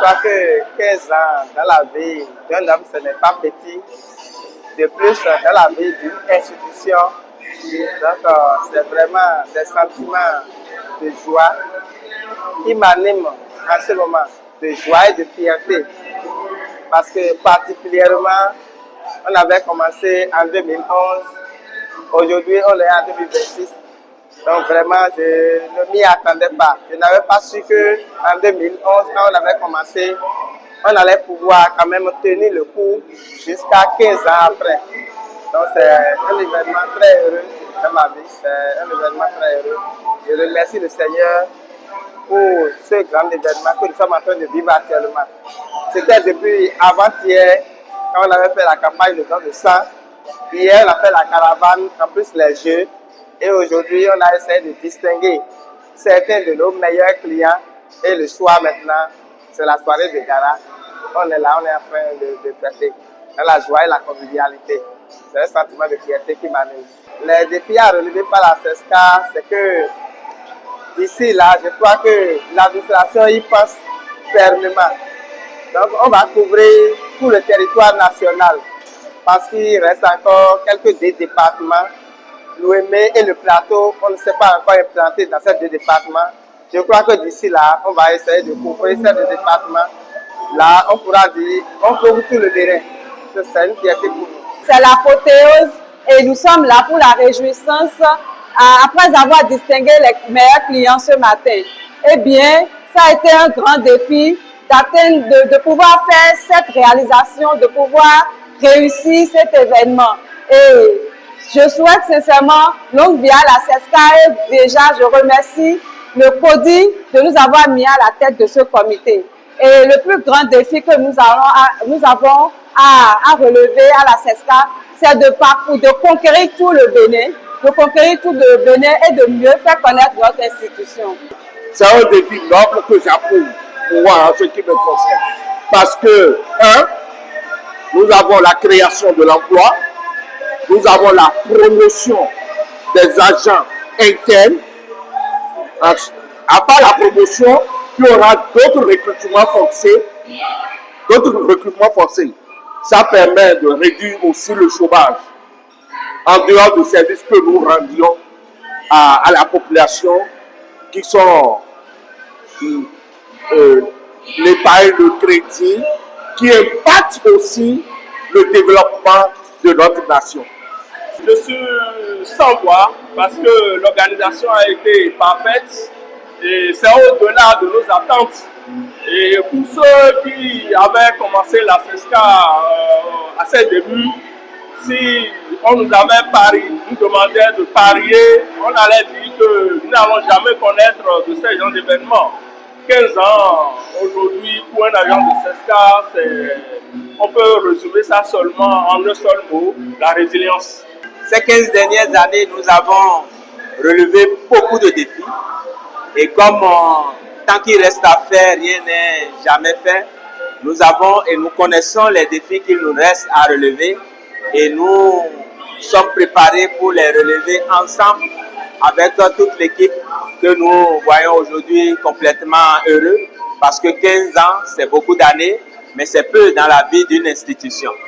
crois que 15 ans dans la vie d'un homme, ce n'est pas petit. De plus, dans la vie d'une institution, donc c'est vraiment des sentiments de joie qui m'animent en ce moment, de joie et de fierté. Parce que particulièrement, on avait commencé en 2011, aujourd'hui on est en 2026. Donc vraiment, je ne m'y attendais pas. Je n'avais pas su qu'en 2011, quand on avait commencé, on allait pouvoir quand même tenir le coup jusqu'à 15 ans après. Donc c'est un événement très heureux dans ma vie, c'est un événement très heureux. Je remercie le Seigneur pour ce grand événement que nous sommes en train de vivre actuellement. C'était depuis avant-hier, quand on avait fait la campagne de don de sang. Hier, on a fait la caravane, en plus les jeux. Et aujourd'hui, on a essayé de distinguer certains de nos meilleurs clients. Et le soir maintenant, c'est la soirée de gala. On est là, on est en train de fêter dans la joie et la convivialité. C'est un sentiment de fierté qui m'anime. Les défis à relever par la CESCA, c'est que d'ici là, je crois que l'administration y pense fermement. Donc on va couvrir tout le territoire national parce qu'il reste encore quelques départements. L'Ouémé et le plateau, on ne s'est pas encore implanté dans ces deux départements. Je crois que d'ici là, on va essayer de couvrir ces deux départements. Là, on pourra dire, on couvre tout le terrain. C'est une fierté pour nous. C'est l'apothéose et nous sommes là pour la réjouissance après avoir distingué les meilleurs clients ce matin. Eh bien, ça a été un grand défi d'atteindre, de pouvoir faire cette réalisation, de pouvoir réussir cet événement. Et je souhaite sincèrement longue vie à la CESCA et déjà je remercie le CODI de nous avoir mis à la tête de ce comité. Et le plus grand défi que nous avons à relever à la CESCA, c'est de conquérir tout le Bénin, et de mieux faire connaître notre institution. C'est un défi noble que j'approuve pour moi en ce qui me concerne. Parce que, nous avons la création de l'emploi, nous avons la promotion des agents internes. À part la promotion, il y aura d'autres recrutements forcés. Ça permet de réduire aussi le chômage en dehors des services que nous rendions à la population qui sont l'épargne de crédit qui impacte aussi le développement de notre nation. Je suis sans voix parce que l'organisation a été parfaite et c'est au-delà de nos attentes. Et pour ceux qui avaient commencé la CESCA à ses débuts, si on nous avait nous demandait de parier, on allait dire que nous n'allons jamais connaître de ces genres d'événements. 15 ans aujourd'hui pour un agent de CESCA, on peut résumer ça seulement en un seul mot, la résilience. Ces 15 dernières années, nous avons relevé beaucoup de défis. Et comme tant qu'il reste à faire, rien n'est jamais fait, nous avons et nous connaissons les défis qu'il nous reste à relever. Et nous sommes préparés pour les relever ensemble avec toute l'équipe que nous voyons aujourd'hui complètement heureux. Parce que 15 ans, c'est beaucoup d'années, mais c'est peu dans la vie d'une institution.